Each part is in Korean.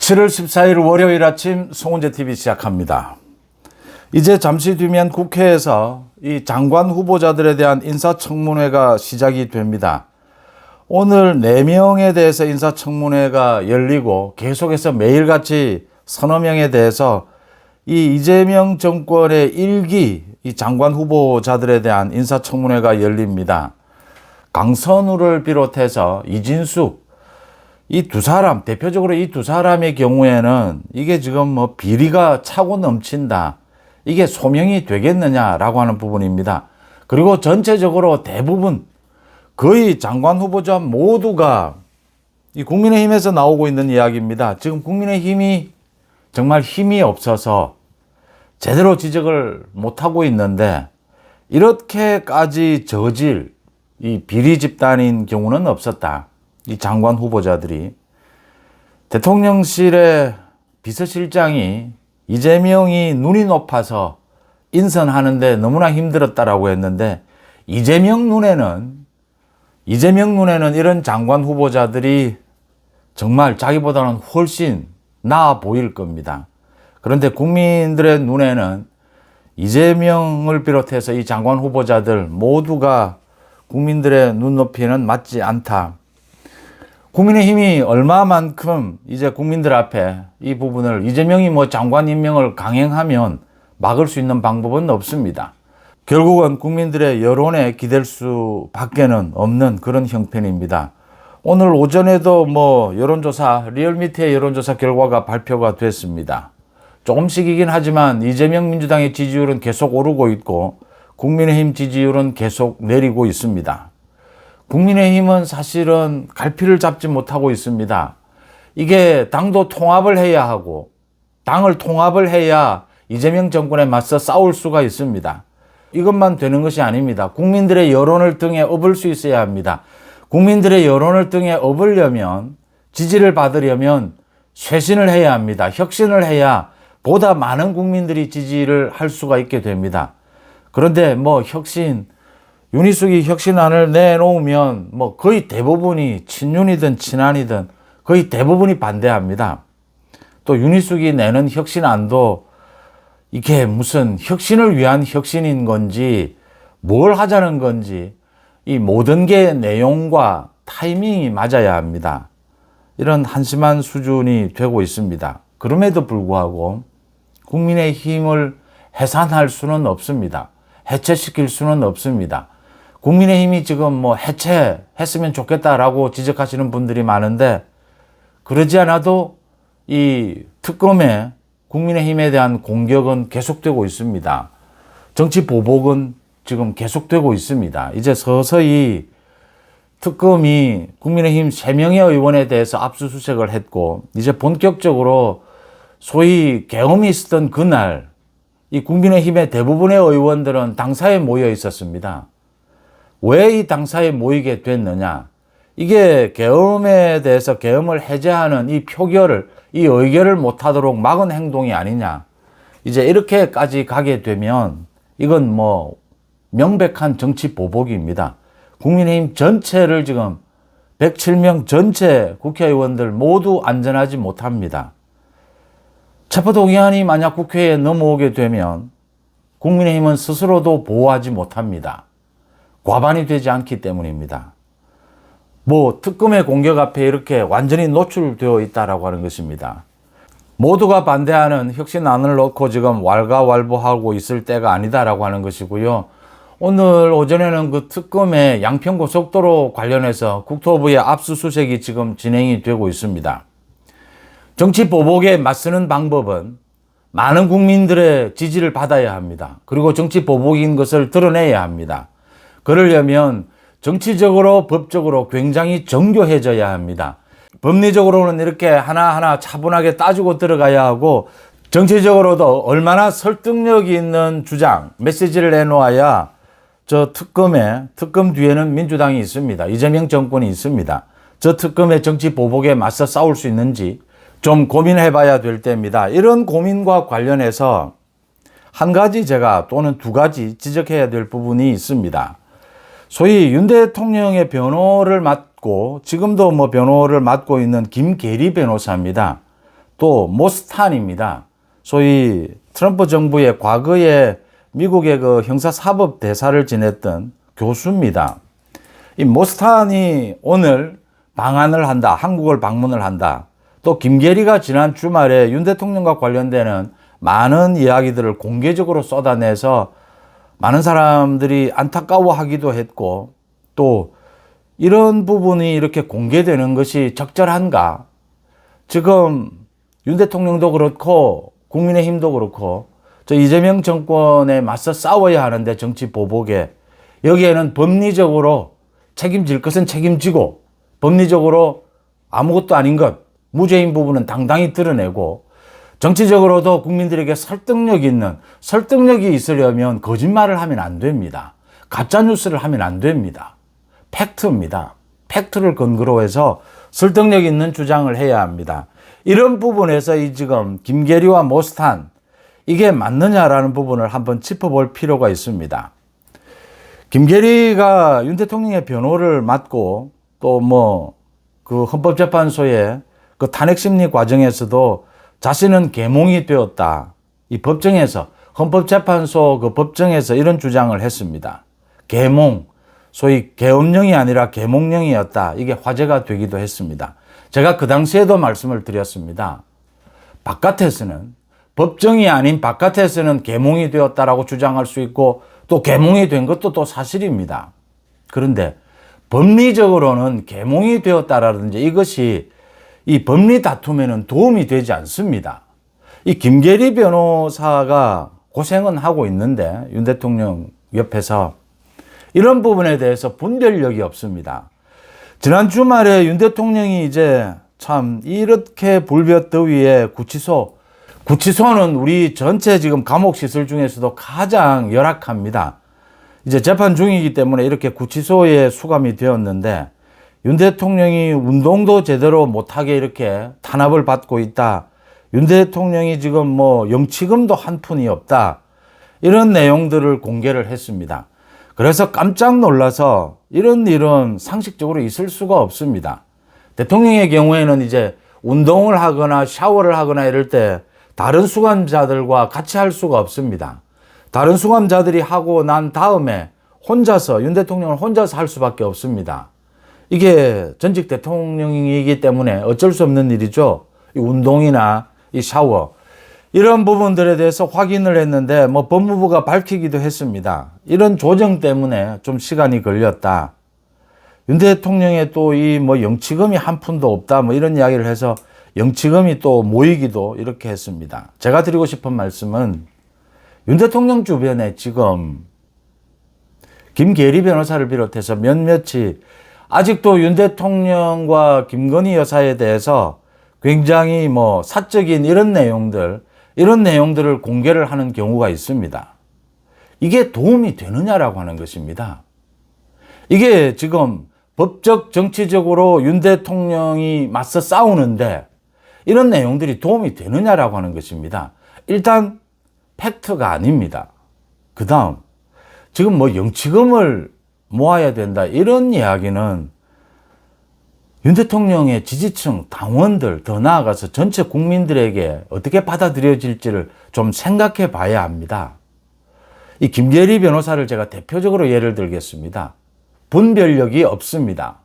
7월 14일 월요일 아침 송은재 TV 시작합니다. 이제 잠시 뒤면 국회에서 이 장관 후보자들에 대한 인사청문회가 시작이 됩니다. 오늘 4명에 대해서 인사청문회가 열리고 계속해서 매일같이 서너 명에 대해서 이 이재명 정권의 1기 이 장관 후보자들에 대한 인사청문회가 열립니다. 강선우를 비롯해서 이진숙, 이 두 사람, 대표적으로 이 두 사람의 경우에는 이게 지금 뭐 비리가 차고 넘친다. 이게 소명이 되겠느냐라고 하는 부분입니다. 그리고 전체적으로 대부분 거의 장관 후보자 모두가 이 국민의힘에서 나오고 있는 이야기입니다. 지금 국민의힘이 정말 힘이 없어서 제대로 지적을 못하고 있는데 이렇게까지 저질 이 비리 집단인 경우는 없었다. 이 장관 후보자들이. 대통령실의 비서실장이 이재명이 눈이 높아서 인선하는데 너무나 힘들었다라고 했는데 이재명 눈에는 이런 장관 후보자들이 정말 자기보다는 훨씬 나아 보일 겁니다. 그런데 국민들의 눈에는 이재명을 비롯해서 이 장관 후보자들 모두가 국민들의 눈높이는 맞지 않다. 국민의힘이 얼마만큼 이제 국민들 앞에 이 부분을 이재명이 뭐 장관 임명을 강행하면 막을 수 있는 방법은 없습니다. 결국은 국민들의 여론에 기댈 수밖에는 없는 그런 형편입니다. 오늘 오전에도 뭐 여론조사, 리얼미터의 여론조사 결과가 발표가 됐습니다. 조금씩이긴 하지만 이재명 민주당의 지지율은 계속 오르고 있고 국민의힘 지지율은 계속 내리고 있습니다. 국민의힘은 사실은 갈피를 잡지 못하고 있습니다. 이게 당도 통합을 해야 하고 당을 통합을 해야 이재명 정권에 맞서 싸울 수가 있습니다. 이것만 되는 것이 아닙니다. 국민들의 여론을 등에 업을 수 있어야 합니다. 국민들의 여론을 등에 업으려면 지지를 받으려면 쇄신을 해야 합니다. 혁신을 해야 보다 많은 국민들이 지지를 할 수가 있게 됩니다. 그런데 뭐 혁신, 윤희숙이 혁신안을 내놓으면 뭐 거의 대부분이 친윤이든 친한이든 거의 대부분이 반대합니다. 또 윤희숙이 내는 혁신안도 이게 무슨 혁신을 위한 혁신인 건지 뭘 하자는 건지 이 모든 게 내용과 타이밍이 맞아야 합니다. 이런 한심한 수준이 되고 있습니다. 그럼에도 불구하고 국민의 힘을 해산할 수는 없습니다. 해체시킬 수는 없습니다. 국민의힘이 지금 뭐 해체했으면 좋겠다라고 지적하시는 분들이 많은데 그러지 않아도 이 특검에 국민의힘에 대한 공격은 계속되고 있습니다. 정치 보복은 지금 계속되고 있습니다. 이제 서서히 특검이 국민의힘 3명의 의원에 대해서 압수수색을 했고 이제 본격적으로 소위 계엄이 있었던 그날 이 국민의힘의 대부분의 의원들은 당사에 모여 있었습니다. 왜 이 당사에 모이게 됐느냐? 이게 계엄에 대해서 계엄을 해제하는 이 표결을, 이 의결을 못하도록 막은 행동이 아니냐? 이제 이렇게까지 가게 되면 이건 뭐 명백한 정치 보복입니다. 국민의힘 전체를 지금 107명 전체 국회의원들 모두 안전하지 못합니다. 체포동의안이 만약 국회에 넘어오게 되면 국민의힘은 스스로도 보호하지 못합니다. 과반이 되지 않기 때문입니다. 뭐 특검의 공격 앞에 이렇게 완전히 노출되어 있다라고 하는 것입니다. 모두가 반대하는 혁신안을 놓고 지금 왈가왈부하고 있을 때가 아니다라고 하는 것이고요. 오늘 오전에는 그 특검의 양평고속도로 관련해서 국토부의 압수수색이 지금 진행이 되고 있습니다. 정치 보복에 맞서는 방법은 많은 국민들의 지지를 받아야 합니다. 그리고 정치 보복인 것을 드러내야 합니다. 그러려면 정치적으로 법적으로 굉장히 정교해져야 합니다. 법리적으로는 이렇게 하나하나 차분하게 따지고 들어가야 하고 정치적으로도 얼마나 설득력이 있는 주장, 메시지를 내놓아야 저 특검 뒤에는 민주당이 있습니다. 이재명 정권이 있습니다. 저 특검의 정치 보복에 맞서 싸울 수 있는지 좀 고민해 봐야 될 때입니다. 이런 고민과 관련해서 한 가지 또는 두 가지 지적해야 될 부분이 있습니다. 소위 윤 대통령의 변호를 맡고 지금도 뭐 변호를 맡고 있는 김계리 변호사입니다. 또 모스탄입니다. 소위 트럼프 정부의 과거에 미국의 그 형사사법 대사를 지냈던 교수입니다. 이 모스탄이 오늘 방한을 한다. 한국을 방문을 한다. 또 김계리가 지난 주말에 윤 대통령과 관련되는 많은 이야기들을 공개적으로 쏟아내서 많은 사람들이 안타까워하기도 했고, 또 이런 부분이 이렇게 공개되는 것이 적절한가? 지금 윤 대통령도 그렇고 국민의힘도 그렇고 저 이재명 정권에 맞서 싸워야 하는데, 정치 보복에 여기에는 법리적으로 책임질 것은 책임지고 법리적으로 아무것도 아닌 것, 무죄인 부분은 당당히 드러내고, 정치적으로도 국민들에게 설득력이 있으려면 거짓말을 하면 안 됩니다. 가짜뉴스를 하면 안 됩니다. 팩트입니다. 팩트를 근거로 해서 설득력 있는 주장을 해야 합니다. 이런 부분에서 이 지금 김계리와 모스탄, 이게 맞느냐라는 부분을 한번 짚어볼 필요가 있습니다. 김계리가 윤 대통령의 변호를 맡고 또 뭐 그 헌법재판소의 그 탄핵심리 과정에서도 자신은 계몽이 되었다. 이 법정에서, 헌법재판소 그 법정에서 이런 주장을 했습니다. 계몽, 소위 계엄령이 아니라 계몽령이었다. 이게 화제가 되기도 했습니다. 제가 그 당시에도 말씀을 드렸습니다. 바깥에서는, 법정이 아닌 바깥에서는 계몽이 되었다라고 주장할 수 있고, 또 계몽이 된 것도 또 사실입니다. 그런데 법리적으로는 계몽이 되었다라든지 이것이 이 법리 다툼에는 도움이 되지 않습니다. 이 김계리 변호사가 고생은 하고 있는데 윤 대통령 옆에서 이런 부분에 대해서 분별력이 없습니다. 지난 주말에 윤 대통령이 이제 참 이렇게 불볕 더위에 구치소는 우리 전체 지금 감옥 시설 중에서도 가장 열악합니다. 이제 재판 중이기 때문에 이렇게 구치소에 수감이 되었는데, 윤 대통령이 운동도 제대로 못하게 이렇게 탄압을 받고 있다. 윤 대통령이 지금 뭐 영치금도 한 푼이 없다. 이런 내용들을 공개를 했습니다. 그래서 깜짝 놀라서 이런 일은 상식적으로 있을 수가 없습니다. 대통령의 경우에는 이제 운동을 하거나 샤워를 하거나 이럴 때 다른 수감자들과 같이 할 수가 없습니다. 다른 수감자들이 하고 난 다음에 혼자서, 윤 대통령은 혼자서 할 수밖에 없습니다. 이게 전직 대통령이기 때문에 어쩔 수 없는 일이죠. 이 운동이나 이 샤워, 이런 부분들에 대해서 확인을 했는데 뭐 법무부가 밝히기도 했습니다. 이런 조정 때문에 좀 시간이 걸렸다. 윤 대통령의 또 이 뭐 영치금이 한 푼도 없다, 뭐 이런 이야기를 해서 영치금이 또 모이기도 이렇게 했습니다. 제가 드리고 싶은 말씀은, 윤 대통령 주변에 지금 김계리 변호사를 비롯해서 몇몇이 아직도 윤 대통령과 김건희 여사에 대해서 굉장히 뭐 사적인 이런 내용들을 공개를 하는 경우가 있습니다. 이게 도움이 되느냐라고 하는 것입니다. 이게 지금 법적, 정치적으로 윤 대통령이 맞서 싸우는데 이런 내용들이 도움이 되느냐라고 하는 것입니다. 일단 팩트가 아닙니다. 그 다음, 지금 뭐 영치금을 모아야 된다, 이런 이야기는 윤 대통령의 지지층, 당원들, 더 나아가서 전체 국민들에게 어떻게 받아들여질지를 좀 생각해 봐야 합니다. 이 김계리 변호사를 제가 대표적으로 예를 들겠습니다. 분별력이 없습니다.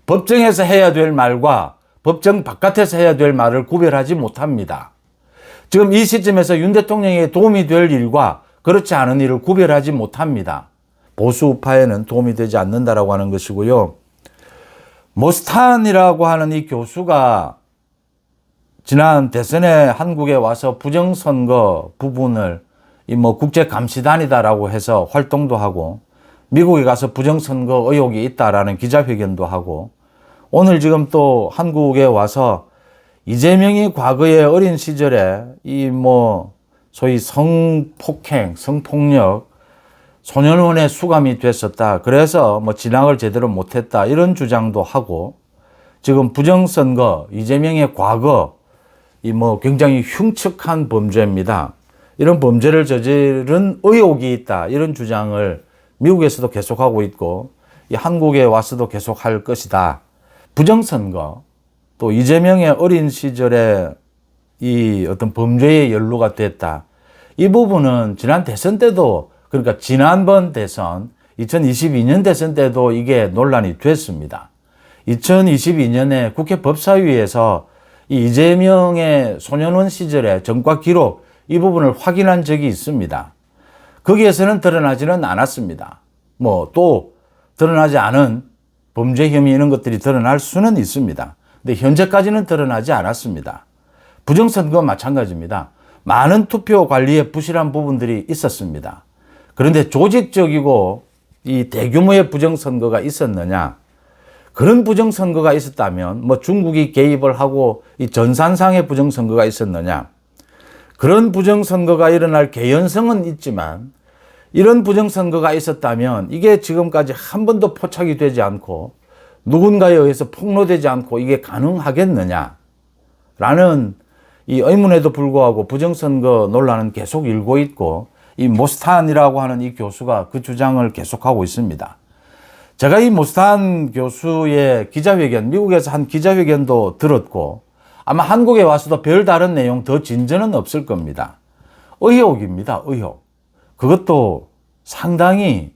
법정에서 해야 될 말과 법정 바깥에서 해야 될 말을 구별하지 못합니다. 지금 이 시점에서 윤 대통령에게 도움이 될 일과 그렇지 않은 일을 구별하지 못합니다. 보수파에는 도움이 되지 않는다라고 하는 것이고요. 모스탄이라고 하는 이 교수가 지난 대선에 한국에 와서 부정선거 부분을 이 뭐 국제감시단이다라고 해서 활동도 하고, 미국에 가서 부정선거 의혹이 있다라는 기자회견도 하고, 오늘 지금 또 한국에 와서 이재명이 과거에 어린 시절에 이 뭐 소위 성폭행, 성폭력, 소년원에 수감이 됐었다. 그래서 뭐 진학을 제대로 못했다. 이런 주장도 하고, 지금 부정선거, 이재명의 과거, 이 뭐 굉장히 흉측한 범죄입니다. 이런 범죄를 저지른 의혹이 있다. 이런 주장을 미국에서도 계속하고 있고, 이 한국에 와서도 계속할 것이다. 부정선거, 또 이재명의 어린 시절에 이 어떤 범죄에 연루가 됐다. 이 부분은 지난 대선 때도, 그러니까 지난번 대선 2022년 대선 때도 이게 논란이 됐습니다. 2022년에 국회 법사위에서 이 이재명의 소년원 시절의 전과 기록 이 부분을 확인한 적이 있습니다. 거기에서는 드러나지는 않았습니다. 뭐 또 드러나지 않은 범죄 혐의 이런 것들이 드러날 수는 있습니다. 근데 현재까지는 드러나지 않았습니다. 부정선거 마찬가지입니다. 많은 투표 관리에 부실한 부분들이 있었습니다. 그런데 조직적이고 이 대규모의 부정선거가 있었느냐? 그런 부정선거가 있었다면 뭐 중국이 개입을 하고 이 전산상의 부정선거가 있었느냐? 그런 부정선거가 일어날 개연성은 있지만 이런 부정선거가 있었다면 이게 지금까지 한 번도 포착이 되지 않고 누군가에 의해서 폭로되지 않고 이게 가능하겠느냐? 라는 이 의문에도 불구하고 부정선거 논란은 계속 일고 있고 이 모스탄이라고 하는 이 교수가 그 주장을 계속하고 있습니다. 제가 이 모스탄 교수의 기자회견, 미국에서 한 기자회견도 들었고 아마 한국에 와서도 별다른 내용 더 진전은 없을 겁니다. 의혹입니다. 의혹. 그것도 상당히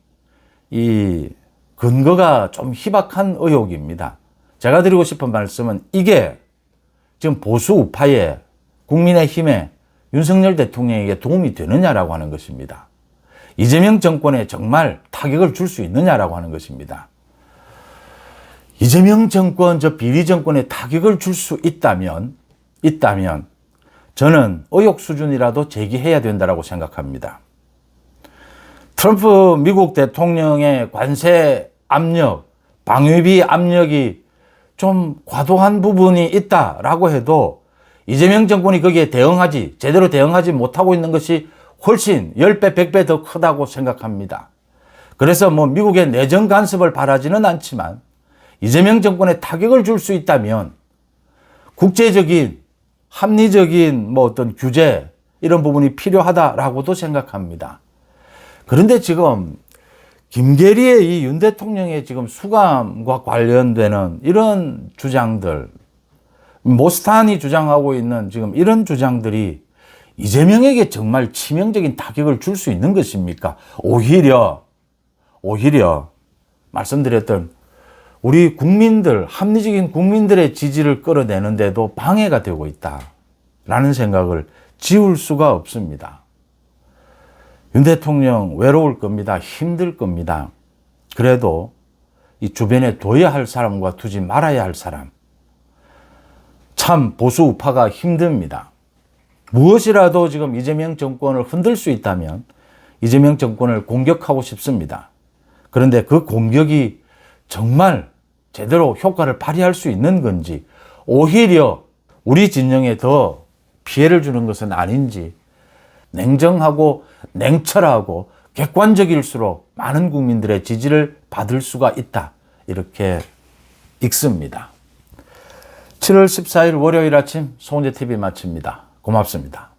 이 근거가 좀 희박한 의혹입니다. 제가 드리고 싶은 말씀은 이게 지금 보수 우파의 국민의힘에 윤석열 대통령에게 도움이 되느냐라고 하는 것입니다. 이재명 정권에 정말 타격을 줄 수 있느냐라고 하는 것입니다. 이재명 정권, 저 비리 정권에 타격을 줄 수 있다면 저는 의혹 수준이라도 제기해야 된다고 생각합니다. 트럼프 미국 대통령의 관세 압력, 방위비 압력이 좀 과도한 부분이 있다라고 해도 이재명 정권이 거기에 제대로 대응하지 못하고 있는 것이 훨씬 10배, 100배 더 크다고 생각합니다. 그래서 뭐 미국의 내정 간섭을 바라지는 않지만 이재명 정권에 타격을 줄 수 있다면 국제적인, 합리적인 뭐 어떤 규제 이런 부분이 필요하다라고도 생각합니다. 그런데 지금 김계리의 이 윤 대통령의 지금 수감과 관련되는 이런 주장들, 모스탄이 주장하고 있는 지금 이런 주장들이 이재명에게 정말 치명적인 타격을 줄 수 있는 것입니까? 오히려 말씀드렸던 우리 국민들, 합리적인 국민들의 지지를 끌어내는데도 방해가 되고 있다라는 생각을 지울 수가 없습니다. 윤 대통령 외로울 겁니다. 힘들 겁니다. 그래도 이 주변에 둬야 할 사람과 두지 말아야 할 사람, 참 보수 우파가 힘듭니다. 무엇이라도 지금 이재명 정권을 흔들 수 있다면 이재명 정권을 공격하고 싶습니다. 그런데 그 공격이 정말 제대로 효과를 발휘할 수 있는 건지 오히려 우리 진영에 더 피해를 주는 것은 아닌지 냉정하고 냉철하고 객관적일수록 많은 국민들의 지지를 받을 수가 있다. 이렇게 읽습니다. 7월 14일 월요일 아침 송은재TV 마칩니다. 고맙습니다.